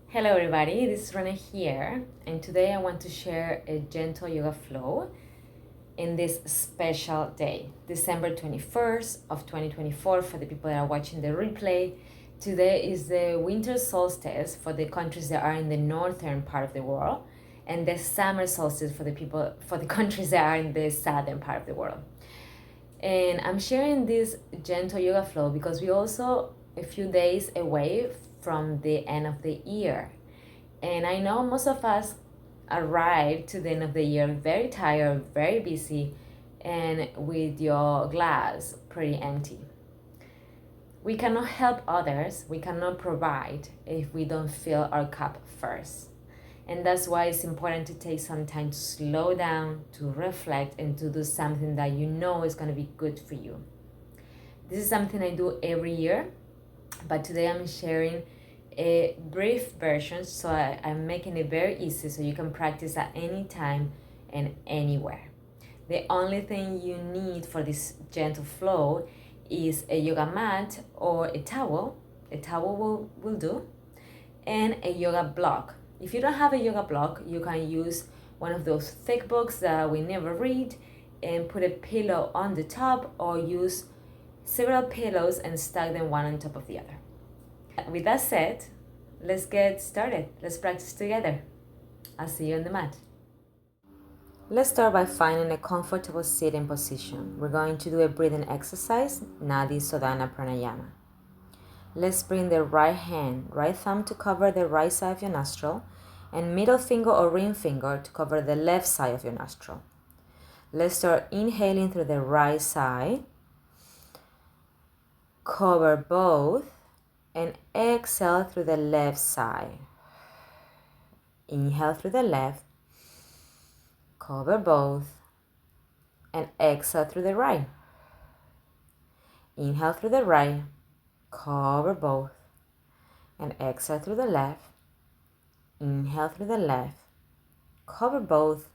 Hello everybody, this is Rana here, and today I want to share a gentle yoga flow in this special day, December 21st of 2024 for the people that are watching the replay. Today is the Winter Solstice for the countries that are in the northern part of the world, and the Summer Solstice for the countries that are in the southern part of the world. And I'm sharing this gentle yoga flow because we're also a few days away from the end of the year. And I know most of us arrive to the end of the year very tired, very busy, and with your glass pretty empty. We cannot help others, we cannot provide if we don't fill our cup first. And that's why it's important to take some time to slow down, to reflect, and to do something that you know is going to be good for you. This is something I do every year, but today I'm sharing a brief version, so I'm making it very easy so you can practice at any time and anywhere. The only thing you need for this gentle flow is a yoga mat or a towel. A towel will do, and a yoga block. If you don't have a yoga block, you can use one of those thick books that we never read and put a pillow on the top, or use several pillows and stack them one on top of the other. With that said, let's get started. Let's practice together. I'll see you on the mat. Let's start by finding a comfortable sitting position. We're going to do a breathing exercise, Nadi Sodhana Pranayama. Let's bring the right hand, right thumb to cover the right side of your nostril, and middle finger or ring finger to cover the left side of your nostril. Let's start inhaling through the right side. Cover both and exhale through the left side. Inhale through the left. Cover both and exhale through the right. Inhale through the right. Cover both and exhale through the left. Inhale through the left. Cover both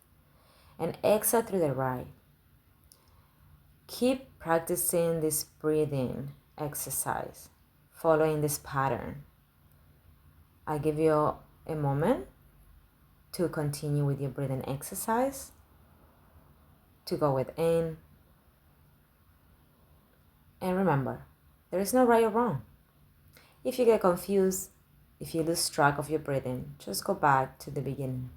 and exhale through the right. Keep practicing this breathing exercise, following this pattern. I give you a moment to continue with your breathing exercise, to go within. And remember, there is no right or wrong. If you get confused, if you lose track of your breathing, just go back to the beginning.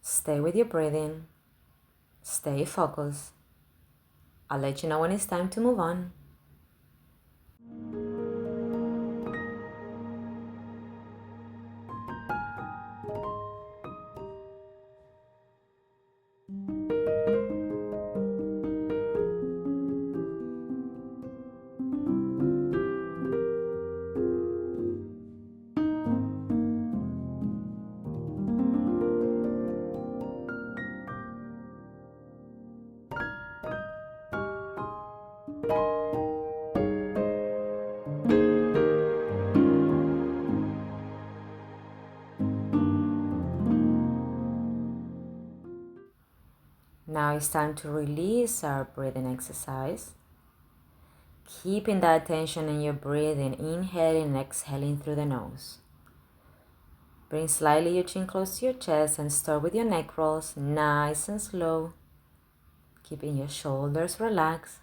Stay with your breathing. Stay focused. I'll let you know when it's time to move on. Now it's time to release our breathing exercise. Keeping that attention in your breathing, inhaling and exhaling through the nose. Bring slightly your chin close to your chest and start with your neck rolls, nice and slow. Keeping your shoulders relaxed.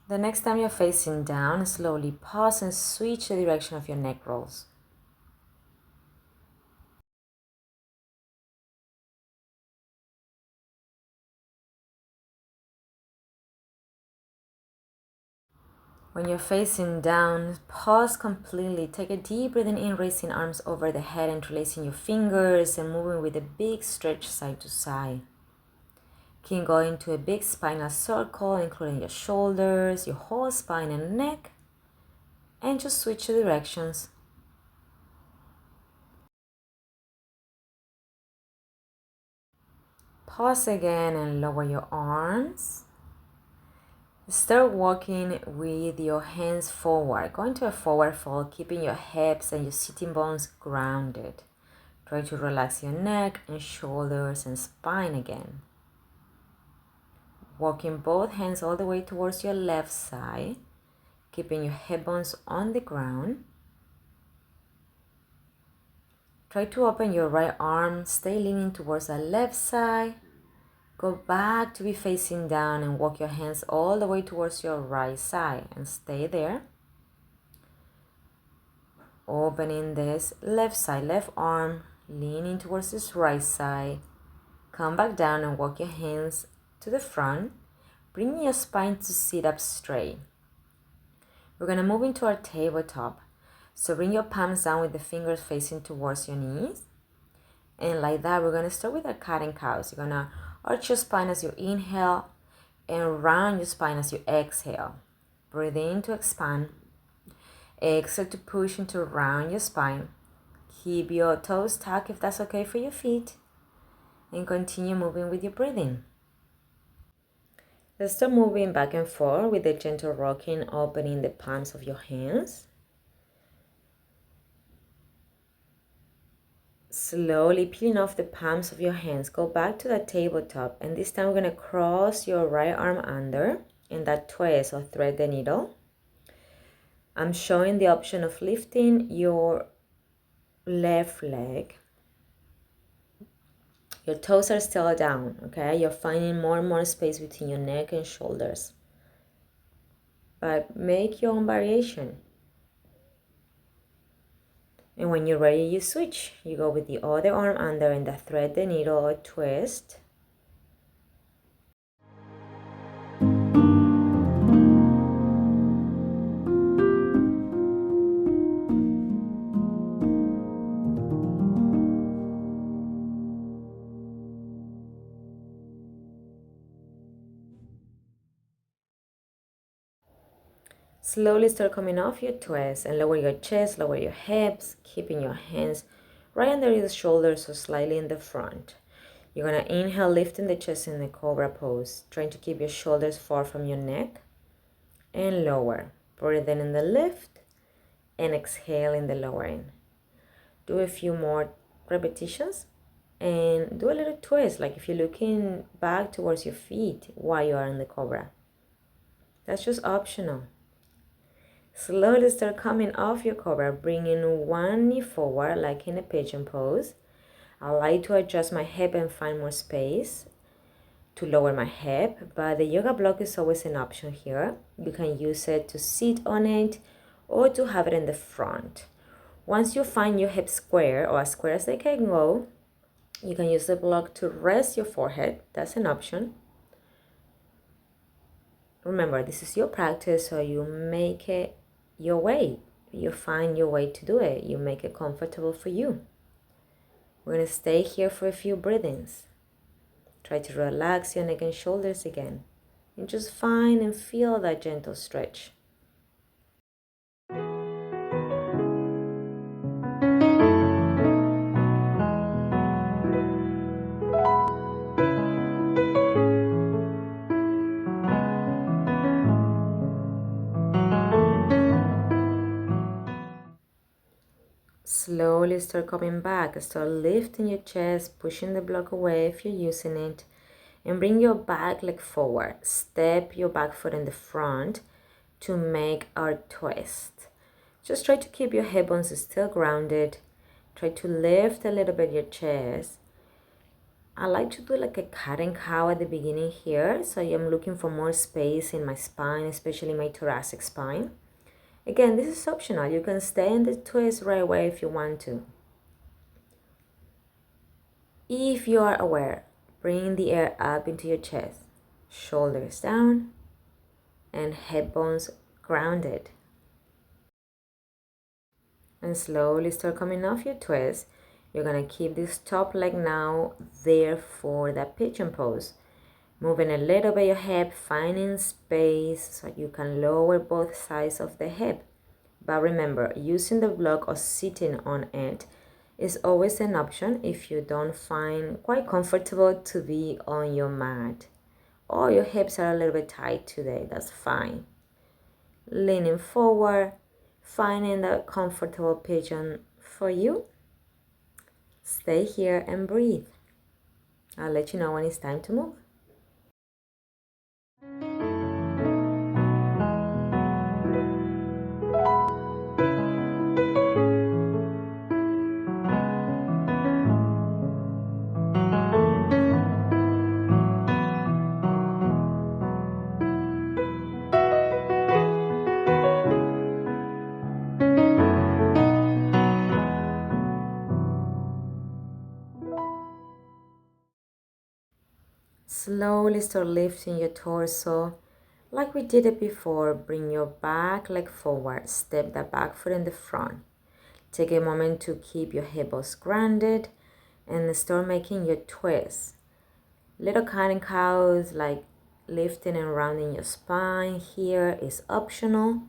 The next time you're facing down, slowly pause and switch the direction of your neck rolls. When you're facing down, pause completely. Take a deep breathing in, raising arms over the head, interlacing your fingers and moving with a big stretch side to side. Keep going to a big spinal circle, including your shoulders, your whole spine and neck. and just switch the directions. Pause again and lower your arms. Start walking with your hands forward, going to a forward fold, keeping your hips and your sitting bones grounded. Try to relax your neck and shoulders and spine again. Walking both hands all the way towards your left side, keeping your hip bones on the ground. Try to open your right arm, stay leaning towards the left side. Go back to be facing down and walk your hands all the way towards your right side and stay there. Opening this left side, left arm, leaning towards this right side. Come back down and walk your hands to the front, bringing your spine to sit up straight. We're going to move into our tabletop. So bring your palms down with the fingers facing towards your knees. And like that, we're going to start with our cat and cows. You're going to arch your spine as you inhale and round your spine as you exhale. Breathe in to expand. Exhale to push into round your spine. Keep your toes tucked if that's okay for your feet. And continue moving with your breathing. Let's start moving back and forth with a gentle rocking, opening the palms of your hands. Slowly peeling off the palms of your hands. Go back to that tabletop, and this time we're going to cross your right arm under in that twist or thread the needle. I'm showing the option of lifting your left leg. Your toes are still down, okay? You're finding more and more space between your neck and shoulders. But make your own variation. And when you're ready, you switch. You go with the other arm under in the thread the needle or twist. Slowly start coming off your twist and lower your chest, lower your hips, keeping your hands right under your shoulders or slightly in the front. You're going to inhale, lifting the chest in the Cobra Pose, trying to keep your shoulders far from your neck, and lower. Breathe in the lift and exhale in the lowering. Do a few more repetitions and do a little twist, like if you're looking back towards your feet while you are in the Cobra. That's just optional. Slowly start coming off your Cobra, bringing one knee forward like in a Pigeon Pose. I like to adjust my hip and find more space to lower my hip, but the yoga block is always an option here. You can use it to sit on it or to have it in the front. Once you find your hips square or as square as they can go, you can use the block to rest your forehead. That's an option. Remember, this is your practice, so you make it your way. You find your way to do it. You make it comfortable for you. We're going to stay here for a few breathings. Try to relax your neck and shoulders again. And just find and feel that gentle stretch. Slowly start coming back. Start lifting your chest, pushing the block away if you're using it. And bring your back leg forward. Step your back foot in the front to make our twist. Just try to keep your hip bones still grounded. Try to lift a little bit your chest. I like to do like a cat and cow at the beginning here. So I'm looking for more space in my spine, especially my thoracic spine. Again, this is optional. You can stay in the twist right away if you want to. If you are aware, bring the air up into your chest, shoulders down, and hip bones grounded. And slowly start coming off your twist. You're going to keep this top leg now there for that Pigeon Pose. Moving a little bit your hip, finding space so you can lower both sides of the hip. But remember, using the block or sitting on it is always an option if you don't find quite comfortable to be on your mat. Or your hips are a little bit tight today, that's fine. Leaning forward, finding that comfortable pigeon for you. Stay here and breathe. I'll let you know when it's time to move. Slowly start lifting your torso like we did it before. Bring your back leg forward, step that back foot in the front. Take a moment to keep your hip bones grounded and start making your twists. Little cat and cows, like lifting and rounding your spine here, is optional.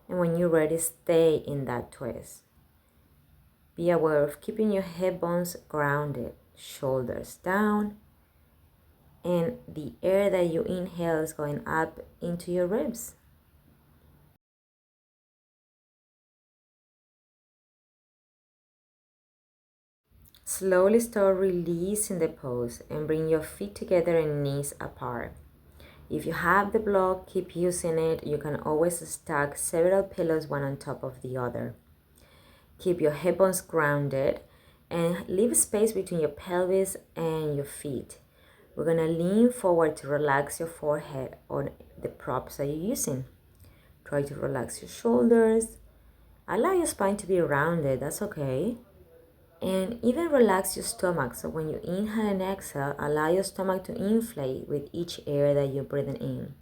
And when you're ready, stay in that twist. Be aware of keeping your hip bones grounded, shoulders down, and the air that you inhale is going up into your ribs. Slowly start releasing the pose and bring your feet together and knees apart. If you have the block, keep using it. You can always stack several pillows one on top of the other. Keep your hip bones grounded and leave space between your pelvis and your feet. We're gonna lean forward to relax your forehead on the props that you're using. Try to relax your shoulders. Allow your spine to be rounded, that's okay. And even relax your stomach. So when you inhale and exhale, allow your stomach to inflate with each air that you're breathing in.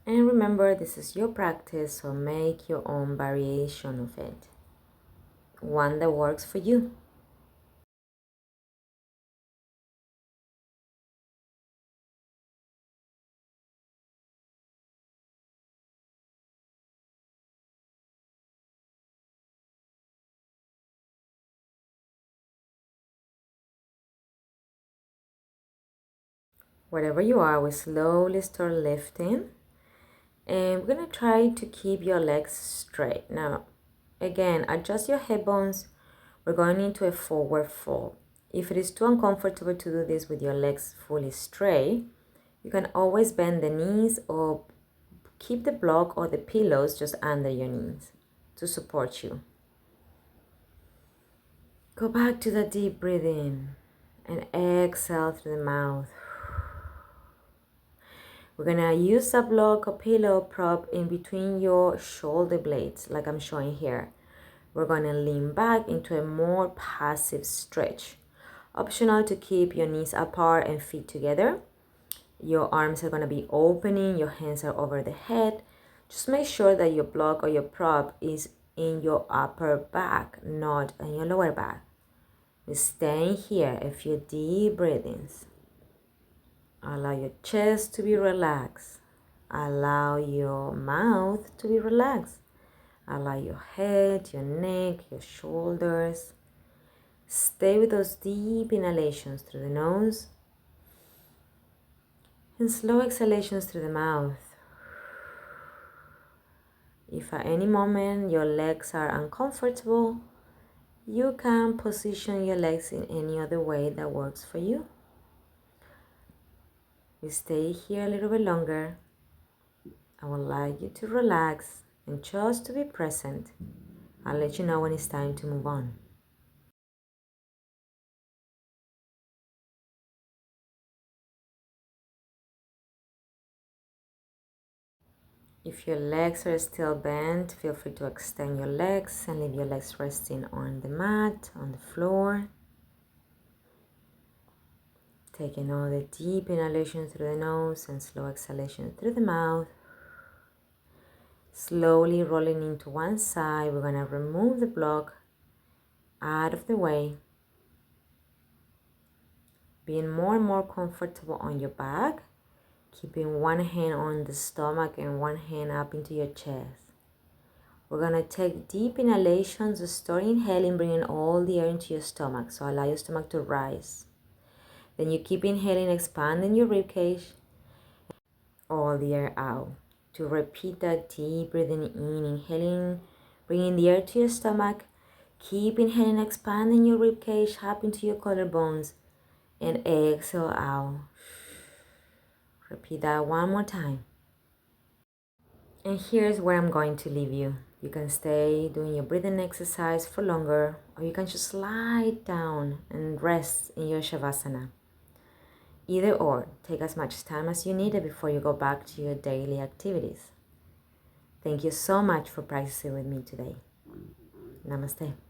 And remember, this is your practice, so make your own variation of it. One that works for you. Wherever you are, we slowly start lifting. And we're gonna try to keep your legs straight. Now, again, adjust your hip bones. We're going into a forward fold. If it is too uncomfortable to do this with your legs fully straight, you can always bend the knees or keep the block or the pillows just under your knees to support you. Go back to the deep breathing and exhale through the mouth. We're gonna use a block or pillow prop in between your shoulder blades, like I'm showing here. We're gonna lean back into a more passive stretch. Optional to keep your knees apart and feet together. Your arms are gonna be opening, your hands are over the head. Just make sure that your block or your prop is in your upper back, not in your lower back. We're staying here, a few deep breathings. Allow your chest to be relaxed. Allow your mouth to be relaxed. Allow your head, your neck, your shoulders. Stay with those deep inhalations through the nose and slow exhalations through the mouth. If at any moment your legs are uncomfortable, you can position your legs in any other way that works for you. We stay here a little bit longer. I would like you to relax and just to be present. I'll let you know when it's time to move on. If your legs are still bent, feel free to extend your legs and leave your legs resting on the mat, on the floor. Taking all the deep inhalation through the nose and slow exhalation through the mouth. Slowly rolling into one side, we're going to remove the block out of the way. Being more and more comfortable on your back. Keeping one hand on the stomach and one hand up into your chest. We're gonna take deep inhalations, start inhaling, bringing all the air into your stomach. So allow your stomach to rise. Then you keep inhaling, expanding your ribcage. All the air out. To repeat that deep breathing in, inhaling, bringing the air to your stomach. Keep inhaling, expanding your ribcage up into your collarbones. And exhale out. Repeat that one more time. And here's where I'm going to leave you. You can stay doing your breathing exercise for longer, or you can just lie down and rest in your Shavasana. Either or, take as much time as you need before you go back to your daily activities. Thank you so much for practicing with me today. Namaste.